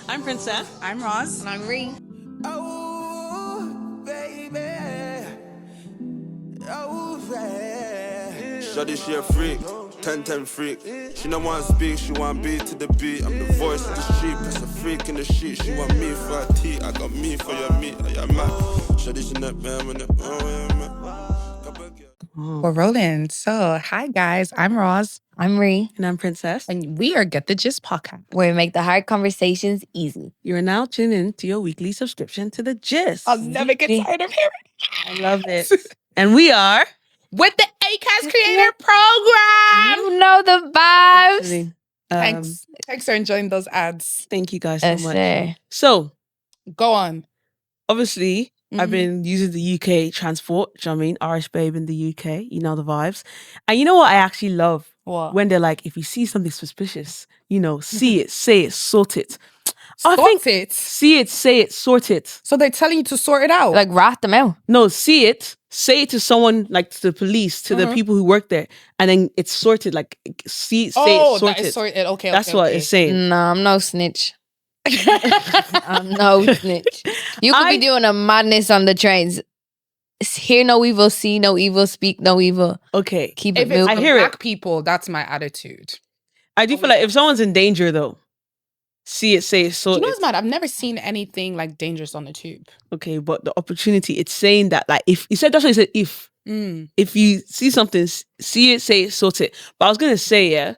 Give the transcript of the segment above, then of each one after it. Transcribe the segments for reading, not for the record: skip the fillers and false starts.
I'm Princess. I'm Roz. And I'm Ree. Oh, baby. Oh, baby. Shawty, she a freak. 10-10 freak. She don't want to speak, she want beat to the beat. I'm the voice of the street, plus a freak in the sheet. She want me for a tea, I got me for your meat. I am mad. Shawty, she not bad when it. We're rolling. So, hi guys. I'm Roz. I'm Ree. And I'm Princess. And we are Get the Gist podcast, where we make the hard conversations easy. You're now tuned in to your weekly subscription to The Gist. I'll never get tired of hearing I love it. And we are with the ACAST Creator Program. You know the vibes. Thanks. Thanks for enjoying those ads. Thank you guys so much. Sir. So, Go on. obviously, I've been using the UK transport. Do you know what I mean? Irish babe in the UK. You know the vibes. And you know what I actually love? What? When they're like, if you see something suspicious, you know, see it, say it, sort it. Sort it. See it, say it, sort it. So they're telling you to sort it out. Like, rat them out. No, see it, say it to someone, like to the police, to the people who work there, and then it's sorted. Like, say it, sort that it. is sorted. Okay, That's what it's saying. No, I'm no snitch. I'm no snitch. You could be doing a madness on the trains. Hear no evil, see no evil, speak no evil. Okay. Keep If it it's moving. I hear black it. people, that's my attitude. I do feel like if someone's in danger, though, see it, say it, Do sort you know it. what's mad? I've never seen anything like dangerous on the tube. Okay, but the opportunity, it's saying that, like, if, he said, that's what he said, if you see something, see it, say it, sort it. But I was going to say, yeah,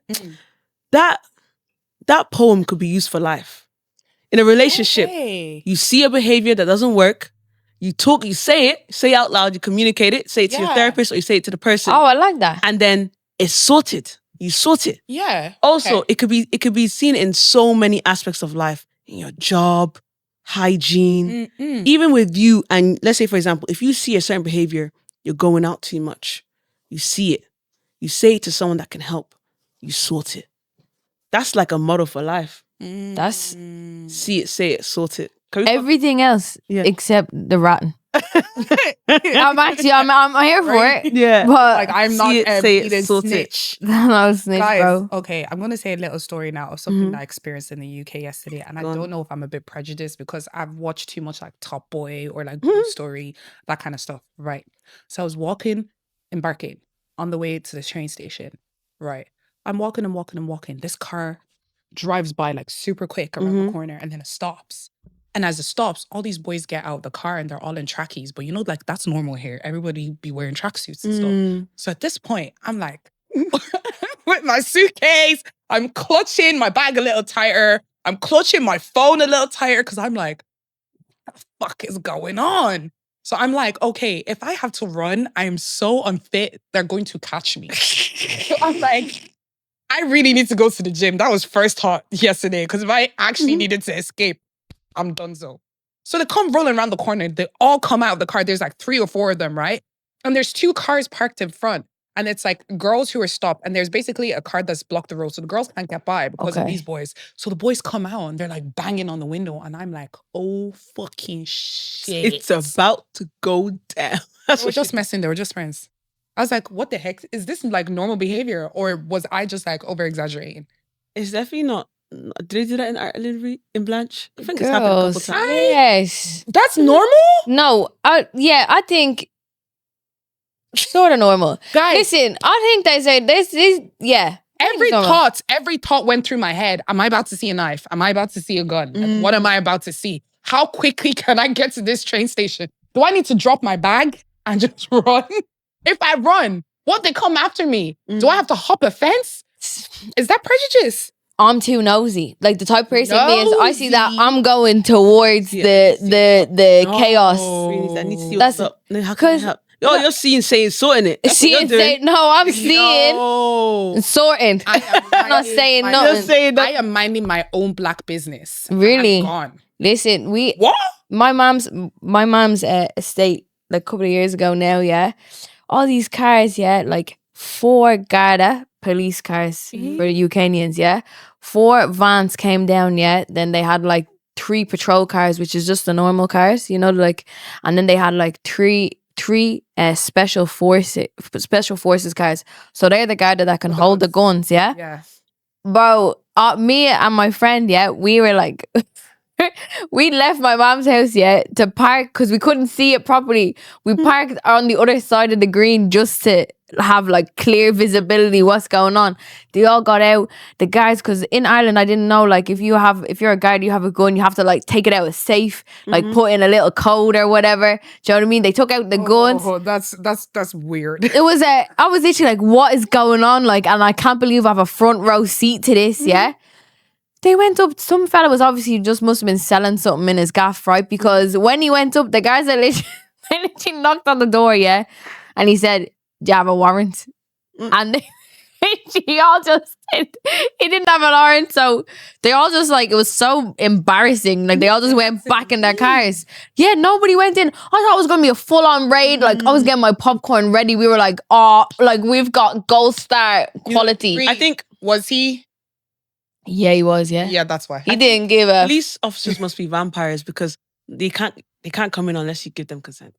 that poem could be used for life. In a relationship, Okay. you see a behavior that doesn't work, you talk, you say it out loud, you communicate it, say it to your Yeah. therapist or you say it to the person, Oh, I like that. and then it's sorted. You sort it. Yeah. Also, okay. it could be seen in so many aspects of life, in your job, hygiene, even with you. And let's say, for example, if you see a certain behavior, you're going out too much. You see it. You say it to someone that can help. You sort it. That's like a model for life. That's See it, say it, sort it. everything else Yeah. except the rotten. I'm here for it. Yeah. But Like I'm See not it, a say it, bleeding sort it. snitch. no snitch, Guys, bro. okay, I'm gonna say a little story now of something that I experienced in the UK yesterday, and I Go on. don't know if I'm a bit prejudiced because I've watched too much like Top Boy or like Ghost Story, that kind of stuff, right? So I was embarking on the way to the train station, right? I'm walking. This car drives by like super quick around the corner, and then it stops. And as it stops, all these boys get out of the car and they're all in trackies. But you know, like that's normal here. Everybody be wearing tracksuits and stuff. So at this point, I'm like, with my suitcase, I'm clutching my bag a little tighter. I'm clutching my phone a little tighter because I'm like, what the fuck is going on? So I'm like, okay, if I have to run, I am so unfit, they're going to catch me. So I'm like, I really need to go to the gym. That was first thought yesterday because if I actually needed to escape, I'm done so. So they come rolling around the corner. They all come out of the car. There's like 3 or 4 of them, right? And there's 2 cars parked in front. And it's like girls who are stopped. And there's basically a car that's blocked the road. So the girls can't get by because of Okay. these boys. So the boys come out and they're like banging on the window. And I'm like, oh fucking shit. It's about to go down. That's They were just messing. They were just friends. I was like, what the heck? Is this like normal behavior? Or was I just like over exaggerating? It's definitely not. Did they do that in Ireland, in Blanche? I think it's happened a couple Girls, times. yes. That's normal? No, I think sort of normal. Guys, Listen, I think they say this is every normal. thought went through my head. Am I about to see a knife? Am I about to see a gun? Like, what am I about to see? How quickly can I get to this train station? Do I need to drop my bag and just run? If I run, what they come after me? Do I have to hop a fence? Is that prejudice? I'm too nosy. Like the type of person me is, I see that Nosy? I'm going towards the chaos. Really, I need to see That's- what's up. Then how can I 'cause- help? Oh, you're seeing, saying, sorting it. That's what Seeing, you're doing. saying, no, I'm seeing No. and sorting. I'm not saying my- nothing. You're saying that. I am minding my own black business. Really? I'm gone. Listen, What? my mom's estate like a couple of years ago now, yeah. All these cars, yeah, like 4 Garda police cars for the Ukrainians, yeah. 4 vans came down, yeah. Then they had like 3 patrol cars, which is just the normal cars, you know, like, and then they had like three special forces cars. So they're the Garda that can hold the guns, yeah. Yeah. Bro, me and my friend, yeah, we were like, we left my mom's house, to park because we couldn't see it properly. We parked on the other side of the green just to have like clear visibility what's going on. They all got out. The guards, because in Ireland I didn't know, like if you're a guard, you have a gun, you have to like take it out of safe, like put in a little code or whatever. Do you know what I mean? They took out the guns. Oh, that's weird. It was I was literally like, what is going on? Like, and I can't believe I have a front row seat to this. They went up. Some fella was obviously just must have been selling something in his gaff, right? Because when he went up, the guys they literally knocked on the door, and he said, "Do you have a warrant?" And he all just he didn't have an warrant, so they all just like, it was so embarrassing. Like they all just went back in their cars. Yeah, nobody went in. I thought it was gonna be a full on raid. Like I was getting my popcorn ready. We were like, oh, like we've got gold star quality. I think Was he? Yeah, he was. Yeah, Yeah, that's why. he didn't give a. police officers must be vampires because they can't come in unless you give them consent.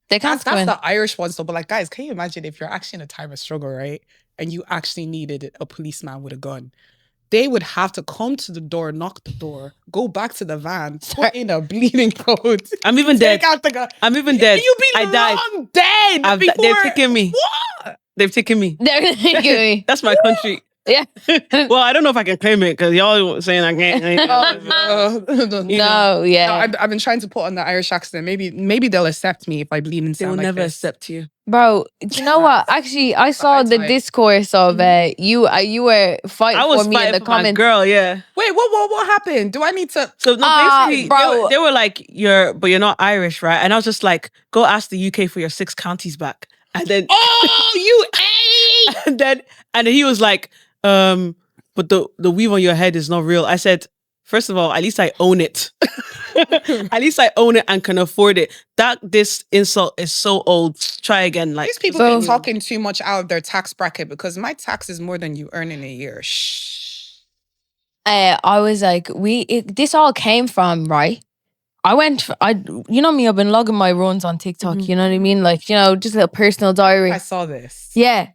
They can't That's come in. the Irish ones though. But like, guys, can you imagine if you're actually in a time of struggle, right? And you actually needed a policeman with a gun. They would have to come to the door, knock the door, go back to the van, put in a bleeding code. I'm even dead. Take out the gun. I'm even dead. You've been I died. long dead before. They've taken me. What? They've taken me. They're gonna give me. That's my country. Yeah. Well, I don't know if I can claim it because y'all saying I can't. No, yeah. I've been trying to put on the Irish accent. Maybe they'll accept me if I bleed and They will sound like never this. accept you. Bro, do you know what? Actually, I saw the discourse of you were fighting I was for me in fighting the for my comments. girl, yeah. Wait, what happened? Do I need to? So no, basically, bro. they were like, you're not Irish, right? And I was just like, go ask the UK for your 6 counties back. And then Oh, you ate! and then he was like, but the weave on your head is not real. I said, first of all, at least I own it. At least I own it and can afford it. This insult is so old. Try again. Like These people been talking too much out of their tax bracket because my tax is more than you earn in a year. Shh. I was like, this all came from, right? You know me, I've been logging my runs on TikTok, you know what I mean? Like, you know, just a little personal diary. I saw this. Yeah.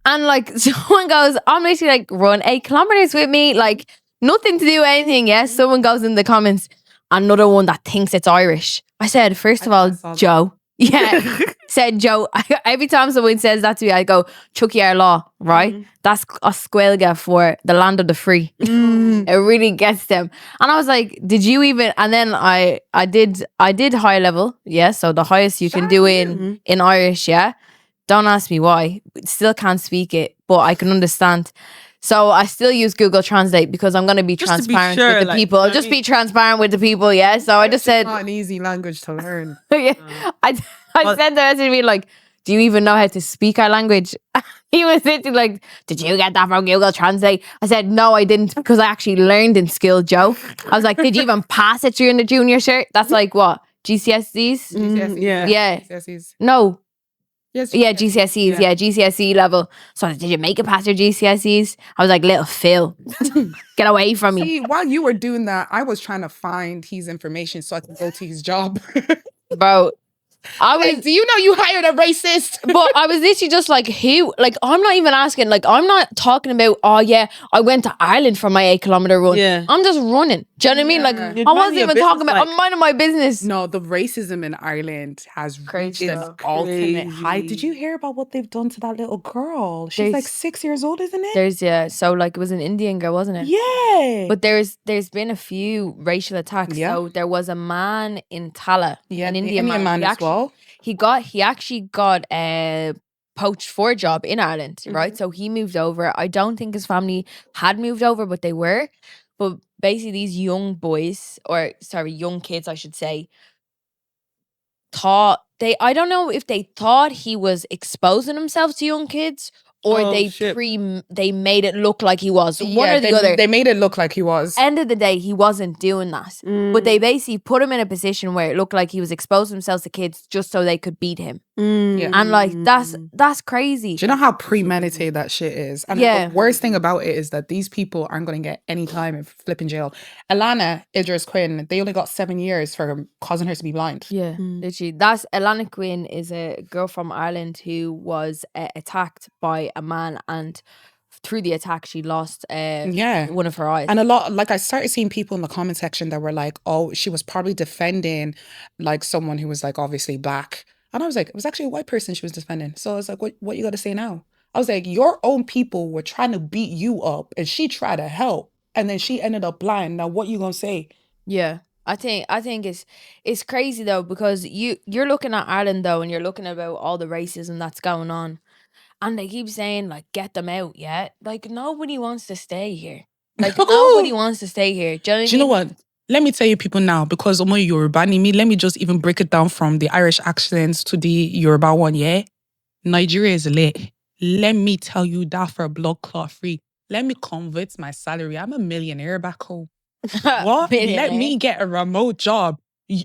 And like someone goes, I'm literally like, run 8 kilometers with me, like nothing to do with anything. Yeah. Someone goes in the comments, another one that thinks it's Irish. I said, first of all, Joe. Yeah. Said Joe. Every time someone says that to me, I go, Chucky our law, right? That's a Gaeilge for the land of the free. It really gets them. And I was like, did you even? And then I did high level. Yeah. So the highest you can do in Irish. Yeah. Don't ask me why. Still can't speak it, but I can understand. So I still use Google Translate because I'm going to be transparent with the people. Just be transparent with the people, yeah? So I just said... It's not an easy language to learn. Yeah. I sent the message to me like, do you even know how to speak our language? He was literally like, did you get that from Google Translate? I said, no, I didn't because I actually learned in school, Joe. I was like, did you even pass it during the junior cert? That's like what? GCSEs? Yeah. GCSEs. No. Yes. Yeah, GCSEs. Yeah, GCSE level. So did you make it past your GCSEs? I was like, little Phil, get away from me. See, while you were doing that, I was trying to find his information so I could go to his job. Bro, I was... Like, do you know you hired a racist? But I was literally just like, who? Like, I'm not even asking. Like, I'm not talking about, oh yeah, I went to Ireland for my 8-kilometer run. Yeah. I'm just running. Do you know what I mean? Like, I wasn't even talking about, I'm minding my business. No, the racism in Ireland has reached an ultimate height. Did you hear about what they've done to that little girl? She's like 6 years old, isn't it? So like it was an Indian girl, wasn't it? Yeah. But there's been a few racial attacks. Yeah. So there was a man in Tala, an Indian man as well. He actually got poached for a job in Ireland, right? So he moved over. I don't think his family had moved over, but they were. But basically these young kids, I should say, I don't know if they thought he was exposing himself to young kids or they made it look like he was. One or the other. They made it look like he was. End of the day, he wasn't doing that. But they basically put him in a position where it looked like he was exposing himself to kids just so they could beat him. Yeah. And like that's crazy. Do you know how premeditated that shit is? And the worst thing about it is that these people aren't going to get any time in flipping jail. Alana Idris Quinn, they only got 7 years for causing her to be blind. Yeah, literally. That's Alana Quinn is a girl from Ireland who was attacked by a man, and through the attack, she lost Yeah. one of her eyes. And a lot, like I started seeing people in the comment section that were like, oh, she was probably defending like someone who was like obviously black. And I was like, it was actually a white person she was defending. So I was like, what you got to say now? I was like, your own people were trying to beat you up and she tried to help. And then she ended up blind. Now what you gonna say? Yeah. I think it's crazy though, because you're looking at Ireland though, and you're looking about all the racism that's going on. And they keep saying, like, get them out, yeah? Like, nobody wants to stay here. Like, nobody wants to stay here. Do you know what? Let me tell you people now, because Omo Yoruba ni me, let me just even break it down from the Irish accents to the Yoruba one, yeah? Nigeria is lit. Let me tell you that for blood clot free. Let me convert my salary. I'm a millionaire back home. What? Let me get a remote job.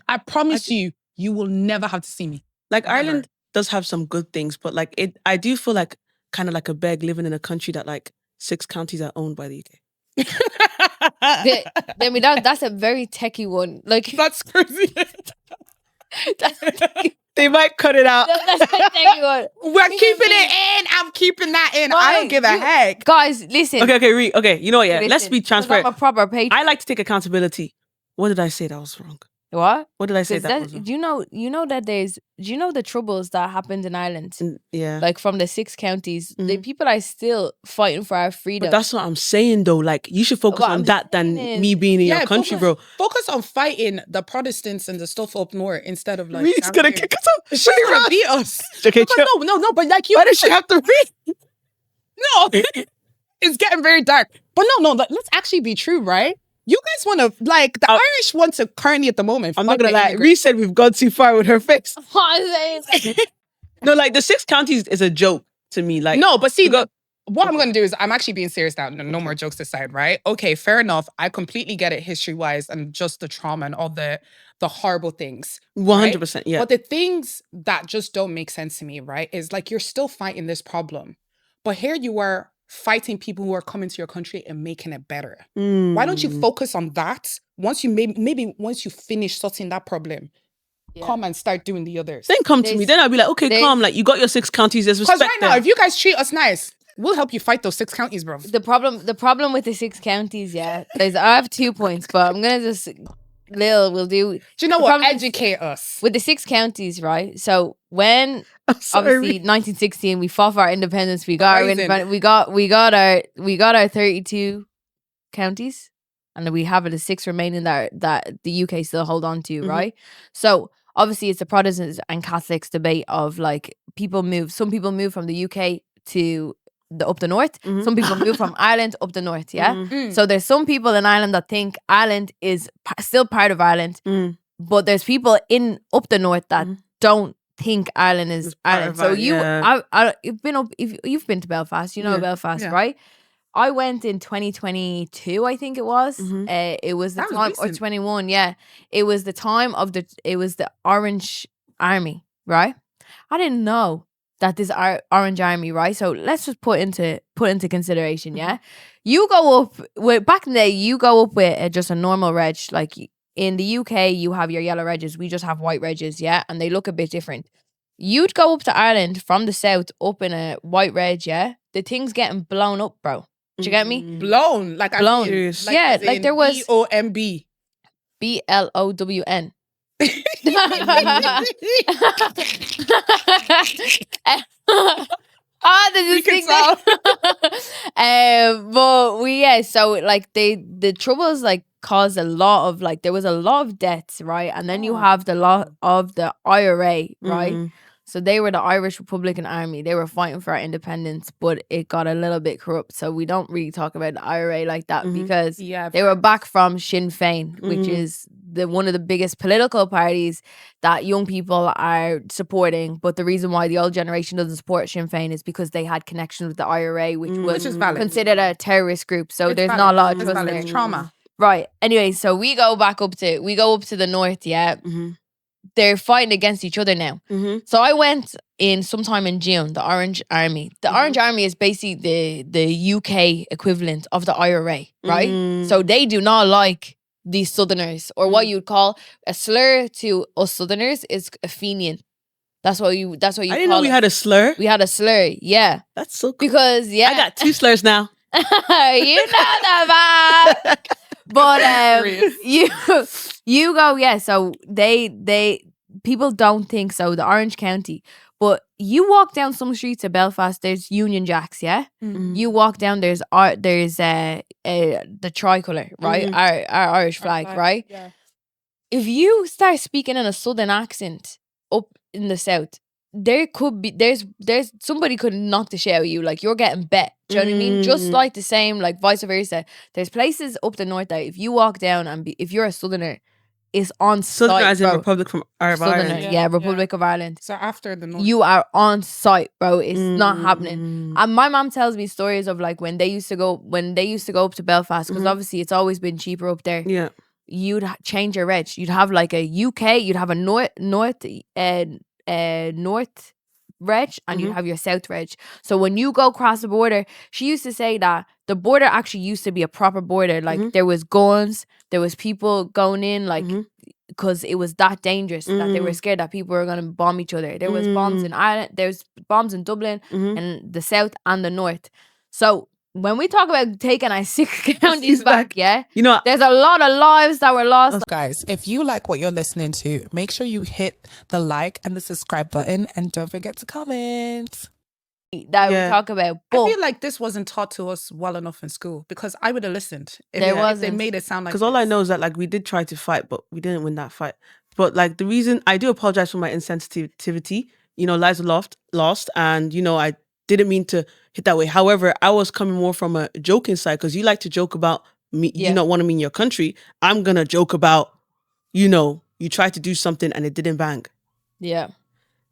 I promise you will never have to see me. Like Never. Ireland does have some good things, but like I do feel like kind of like a beg living in a country that like 6 counties are owned by the UK. That's a very techie one. Like, That's crazy. They might cut it out. that's a techie one. We're keeping it in. I'm keeping that in. I don't give a heck. Guys, listen. Okay, you know what, yeah, let's Listen, be 'cause transparent. I'm a proper patron. I like to take accountability. What did I say that was wrong? What? What did I say 'Cause that was wrong? do you know that do you know the troubles that happened in Ireland? Yeah. Like from the 6 counties, the people are still fighting for our freedom. But that's what I'm saying though. Like you should focus What on I'm that than saying is- me being in your country, bro. Focus on fighting the Protestants and the stuff up north instead of like. Reed's gonna kick us out. She's gonna beat us. Okay, Because chill. no, but like you. Why does she have to read? No, it's getting very dark. But no, let's actually be true, right? You guys want to, like, the Irish want to currently at the moment. I'm not fight gonna the lie. immigrants. Reed said we've gone too far with her face. What I'm saying? No, like the 6 counties is a joke to me. Like No, but see, go- what I'm going to do is I'm actually being serious now. No more jokes aside, right? Okay, fair enough. I completely get it history-wise and just the trauma and all the horrible things. 100%. Yeah. But the things that just don't make sense to me, right, is like you're still fighting this problem. But here you are fighting people who are coming to your country and making it better. Why don't you focus on that? Once you maybe once you finish sorting that problem, come and start doing the others. Then come to me. Then I'll be like, okay, calm. Like you got your 6 counties. There's respect Because right now, there. if you guys treat us nice, we'll help you fight those 6 counties, bro. The problem with the 6 counties, yeah. I have 2 points, but I'm gonna just we'll do. Do you know the what? problem is- Educate us. With the 6 counties, right? So when Sorry, obviously 1916 we fought for our independence, we got our Amazing. independence, we got our 32 counties, and we have the 6 remaining that the UK still hold on to, right? So obviously it's the Protestants and Catholics debate of like some people move from the UK to up the north, some people move from Ireland up the north, yeah? So there's some people in Ireland that think Ireland is still part of Ireland, but there's people up the north that don't think Ireland is Ireland. So you've been to Belfast, you know Belfast, right? I went in 2022, I think it was. It was the That was time, or recent. 21, yeah. It was the time of the Orange Army, right? I didn't know that this Orange Army, right? So let's just put into consideration, yeah. You go up with back in the day. You go up with just a normal reg. Like in the UK, you have your yellow regs. We just have white regs, yeah, and they look a bit different. You'd go up to Ireland from the south up in a white reg, yeah. The thing's getting blown up, bro. Do you get me? Blown. Like Blown. I mean, Yeah, like there was- BOMB. BLOWN. There's this thing but so like the troubles like caused a lot of like there was a lot of deaths, right? And then you have the lot of the IRA, right? So they were the Irish Republican Army. They were fighting for our independence, but it got a little bit corrupt. So we don't really talk about the IRA like that because they were back from Sinn Féin, which is one of the biggest political parties that young people are supporting. But the reason why the old generation doesn't support Sinn Féin is because they had connections with the IRA, which was is valid. considered a terrorist group. So It's there's valid. not a lot of It's trust valid. there. It's trauma. Right. Anyway, so we go up to the north, yeah. They're fighting against each other now. So I went in sometime in June, the Orange Army. The Orange Army is basically the UK equivalent of the IRA, right? So they do not like these Southerners, or what you'd call a slur to us Southerners is a Fenian. That's what you I didn't know call we it. had a slur. We had a slur, yeah. That's so cool. Because I got 2 slurs now. you know that, man. But you go, yeah. So they people don't think so. The Orange County, but you walk down some streets of Belfast. There's Union Jacks, yeah. You walk down. There's the tricolour, right? Our Irish flag, right? Yeah. If you start speaking in a southern accent up in the south, there could be there's somebody could knock the shit out of you. Like, you're getting bet. Do you know what I mean? Just like the same, like vice versa. There's places up the north that if you walk down and if you're a southerner, it's on Southern site, as in bro. Republic of Southerner, Ireland. yeah, Republic of Ireland. So after the North. You are on site, bro. It's not happening. And my mom tells me stories of like when they used to go up to Belfast, because obviously it's always been cheaper up there. Yeah. You'd change your reg. You'd have like a UK. You'd have a north reg, and you'd have your south reg. So when you go across the border, she used to say that the border actually used to be a proper border. Like there was guns, there was people going in, like because it was that dangerous that they were scared that people were going to bomb each other. There was bombs in Ireland. There's bombs in Dublin and the south and the north. So when we talk about taking our 6 counties back, yeah, You know, there's a lot of lives that were lost. Guys, if you like what you're listening to, make sure you hit the like and the subscribe button, and don't forget to comment. That we talk about. But I feel like this wasn't taught to us well enough in school, because I would have listened if There they wasn't. made it sound like because all I know is that like we did try to fight, but we didn't win that fight. But like the reason I do apologize for my insensitivity, you know, lives are lost, and you know I didn't mean to hit that way. However, I was coming more from a joking side, because you like to joke about me, you not wanting me in your country. I'm gonna joke about, you know, you tried to do something and it didn't bang. yeah.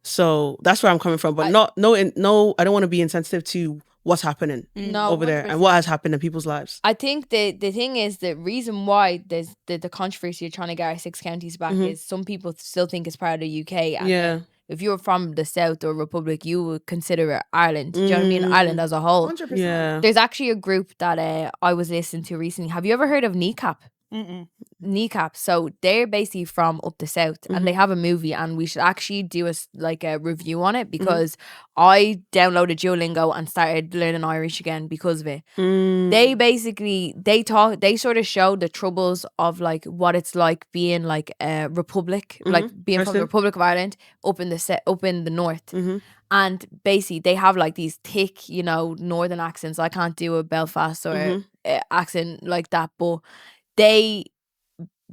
So that's where I'm coming from. But I don't want to be insensitive to what's happening No, over there and what has happened in people's lives. I think the thing is, the reason why there's the controversy of trying to get our 6 counties back is some people still think it's part of the UK. And Yeah. if you're from the South or Republic, you would consider it Ireland. Do you know what I mean? Ireland as a whole. 100%. Yeah. There's actually a group that I was listening to recently. Have you ever heard of Kneecap? Kneecap. So they're basically from up the south, and they have a movie, and we should actually do a review on it, because I downloaded Duolingo and started learning Irish again because of it. They basically they sort of show the troubles of like what it's like being like a republic, like being from the Republic of Ireland up in the north. And basically they have like these thick, you know, northern accents. I can't do a Belfast or accent like that, but they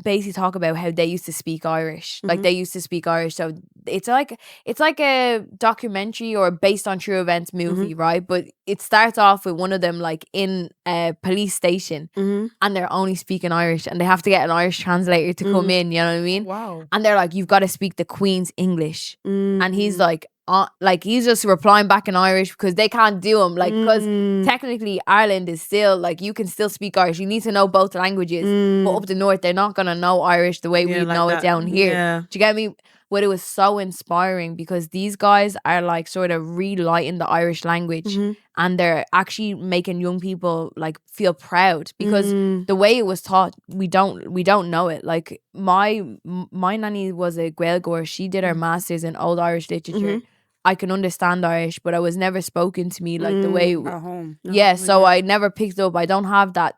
basically talk about how they used to speak Irish. Like they used to speak Irish. So it's like a documentary or based on true events movie, right? But it starts off with one of them like in a police station and they're only speaking Irish, and they have to get an Irish translator to come in, you know what I mean? Wow. And they're like, you've got to speak the Queen's English. And he's like he's just replying back in Irish because they can't do him. Like, because technically Ireland is still like, you can still speak Irish. You need to know both languages. But up the north, they're not going to know Irish the way we like know that. it down here. Yeah. Do you get me? But it was so inspiring because these guys are like sort of relighting the Irish language, and they're actually making young people like feel proud, because the way it was taught, we don't know it. Like my nanny was a Gaeilge. She did her masters in Old Irish literature. I can understand Irish, but I was never spoken to me like the way At home. yeah, so I never picked up. I don't have that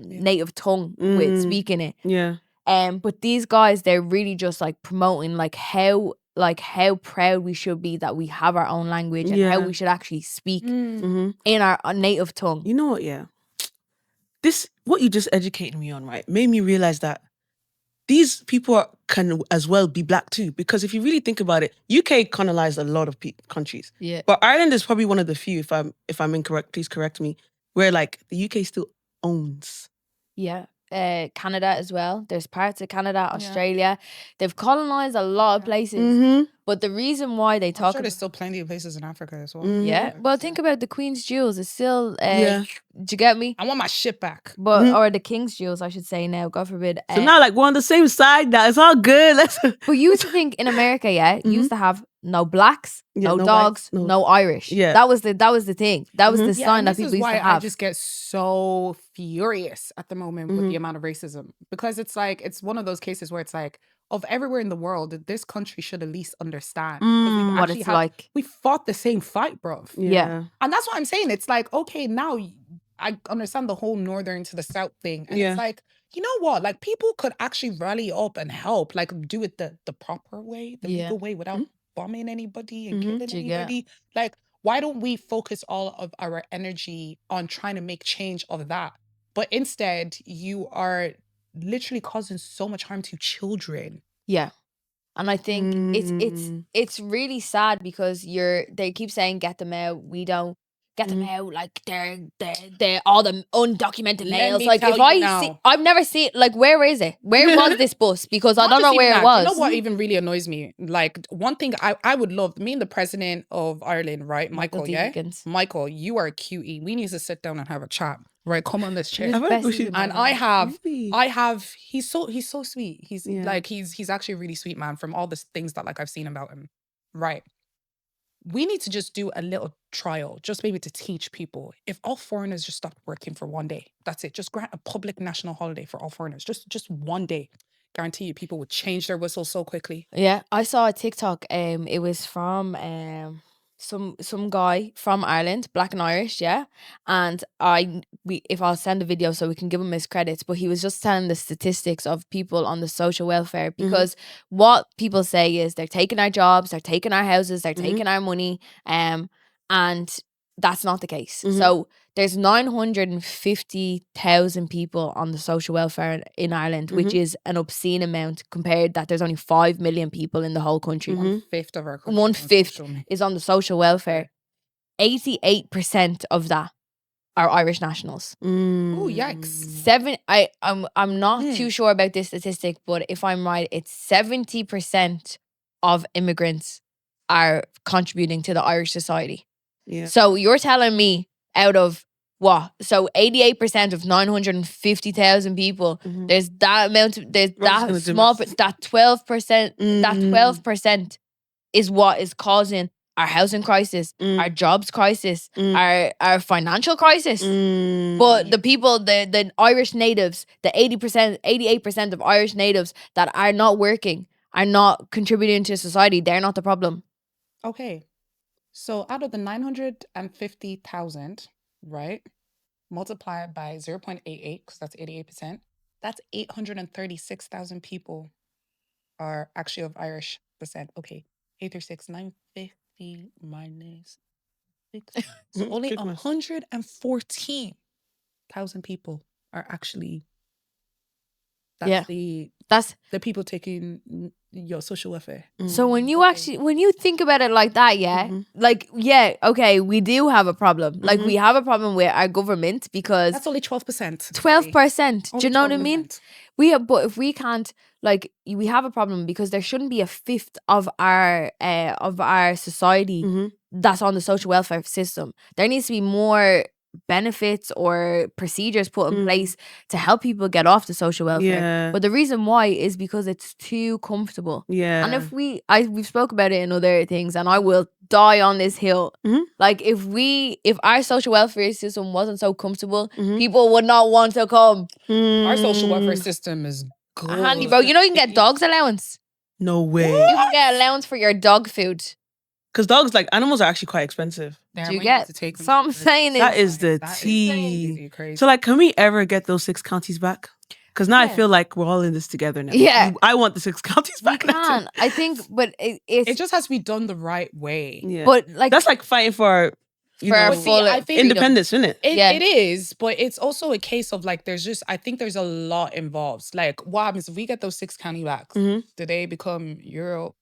native tongue with speaking it. Yeah. But these guys, they're really just like promoting like how proud we should be that we have our own language and how we should actually speak in our native tongue. You know what? Yeah. What you just educated me on, right, made me realize that these people can as well be black too. Because if you really think about it, UK colonized a lot of countries. Yeah. But Ireland is probably one of the few, if I'm incorrect, please correct me, where like the UK still owns. Yeah. Canada as well. There's parts of Canada, Australia. They've colonized a lot of places. But the reason why they I'm talk sure there's still plenty of places in Africa as well. yeah. Well, think about the Queen's Jewels. It's still do you get me? I want my shit back. But or the King's Jewels, I should say now, God forbid. So now like we're on the same side now. It's all good. But you used to think in America, you used to have no blacks, no dogs, whites, no Irish. Yeah. That was the thing. That was the Yeah, sign and that this people is used why to have. I just get so furious at the moment with the amount of racism, because it's like, it's one of those cases where it's like, of everywhere in the world that this country should at least understand. 'Cause we've What actually it's had- like. We fought the same fight, bruv. Yeah. And that's what I'm saying. It's like, okay, now I understand the whole northern to the south thing. And Yeah. it's like, you know what? Like people could actually rally up and help, like do it the proper way, the legal way without bombing anybody and killing Do you get- anybody. Like, why don't we focus all of our energy on trying to make change of that? But instead, you are literally causing so much harm to children. Yeah. And I think it's really sad because they keep saying get them out. We don't get them out. Like they're all the undocumented Let males. me Like tell if you I now. see, I've never seen. Like where is it? Where was this bus? Because I Not don't know just even where it that, was. You know what even really annoys me? Like one thing I would love, me and the president of Ireland, right? Michael, yeah? Deakins. Michael, you are a QE. We need to sit down and have a chat. Right, come on this chair. He was I feel like we best should- in And Ireland. I have he's so sweet. He's Yeah. like he's actually a really sweet man from all the things that like I've seen about him. Right. We need to just do a little trial, just maybe to teach people. If all foreigners just stopped working for one day, that's it. Just grant a public national holiday for all foreigners. Just one day. Guarantee you people would change their whistle so quickly. Yeah, I saw a TikTok. It was from some guy from Ireland, Black and Irish, yeah. And if I'll send a video so we can give him his credits, but he was just telling the statistics of people on the social welfare because what people say is they're taking our jobs, they're taking our houses, they're taking our money, and that's not the case. So there's 950,000 people on the social welfare in Ireland, which is an obscene amount compared that there's only 5 million people in the whole country. 1/5 of our country. 1/5 is on the social welfare. 88% of that are Irish nationals. Oh yikes! I'm not too sure about this statistic, but if I'm right, it's 70% of immigrants are contributing to the Irish society. Yeah. So you're telling me out of what? So 88% of 950,000 people, there's that amount of, there's that gonna do small, maths. that 12%, that 12% is what is causing our housing crisis, our jobs crisis, our financial crisis. But the people, the Irish natives, the 88% of Irish natives that are not working, are not contributing to society, they're not the problem. Okay. So out of the 950,000, right? Multiply it by 0.88, because that's 88%. That's 836,000 people are actually of Irish descent. Okay. 836, 950 minus 6. So only Quick maths. 114,000 people are actually That's the people taking your social welfare. so when you think about it like that, okay, we do have a problem. Like we have a problem with our government because That's only 12%. 12%. Do you know what I mean? 12%. But if we can't, like, we have a problem because there shouldn't be a fifth of our society that's on the social welfare system. There needs to be more benefits or procedures put in place to help people get off the social welfare. Yeah. But the reason why is because it's too comfortable. Yeah. And if we've spoke about it in other things, and I will die on this hill. Like if our social welfare system wasn't so comfortable, people would not want to come. Our social welfare system is good. Handy, bro. You know you can get dogs allowance. No way. You can get allowance for your dog food. Because dogs, like animals, are actually quite expensive. Do you get? So I'm saying That is the tea. So like, can we ever get those 6 counties back? Because now I feel like we're all in this together now. Yeah. I want the 6 counties we back. now, too. can. I think, but it just has to be done the right way. Yeah. But like that's like fighting for our, our see, full I think independence, isn't it? It is, but it's also a case of like I think there's a lot involved. Like what happens if we get those 6 county backs? Do they become euro?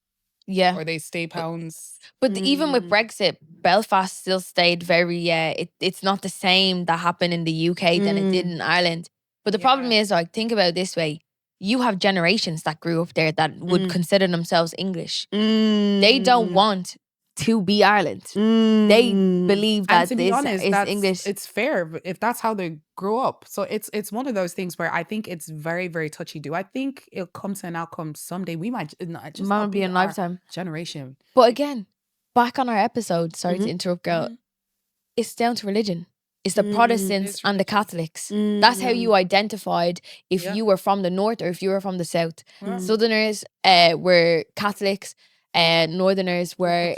Yeah. Or they stay pounds? But even with Brexit, Belfast still stayed very, it's not the same that happened in the UK than it did in Ireland. But the problem is, like, think about it this way. You have generations that grew up there that would consider themselves English. They don't want to be Ireland. They believe that to be honest, is that's, English. It's fair if that's how they grow up. So it's one of those things where I think it's very, very touchy. Do I think it'll come to an outcome someday? We might just not be in our lifetime generation. But again, back on our episode, sorry to interrupt, girl. It's down to religion. It's the Protestants and the Catholics. That's how you identified if you were from the north or if you were from the south. Southerners were Catholics, Northerners were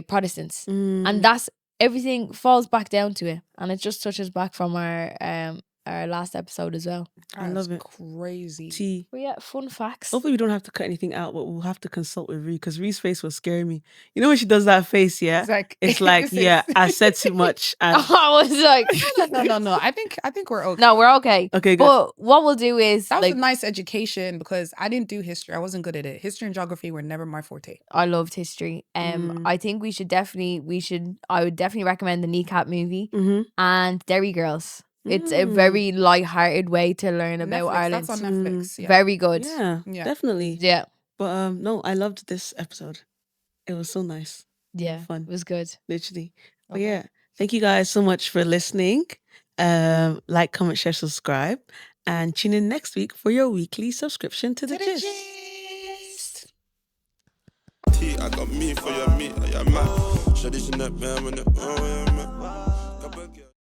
Protestants. And that's everything falls back down to it. And it just touches back from our last episode as well. I love it. Crazy. But yeah, fun facts. Hopefully we don't have to cut anything out, but we'll have to consult with Ree because Ree's face was scaring me. You know when she does that face, yeah? It's like yeah, I said too much. And I was like, no. I think we're okay. No, we're okay. Okay, good. But what we'll do is that was a nice education because I didn't do history. I wasn't good at it. History and geography were never my forte. I loved history. I think I would definitely recommend the Kneecap movie and Derry Girls. It's a very light-hearted way to learn about Ireland. That's on Netflix. Yeah. Very good. Yeah, definitely. Yeah. But no, I loved this episode. It was so nice. Yeah. Fun. It was good. Literally. But yeah, thank you guys so much for listening. Like, comment, share, subscribe. And tune in next week for your weekly subscription to the Gist. I got me for your meat, like your man. Shawty, she not bad when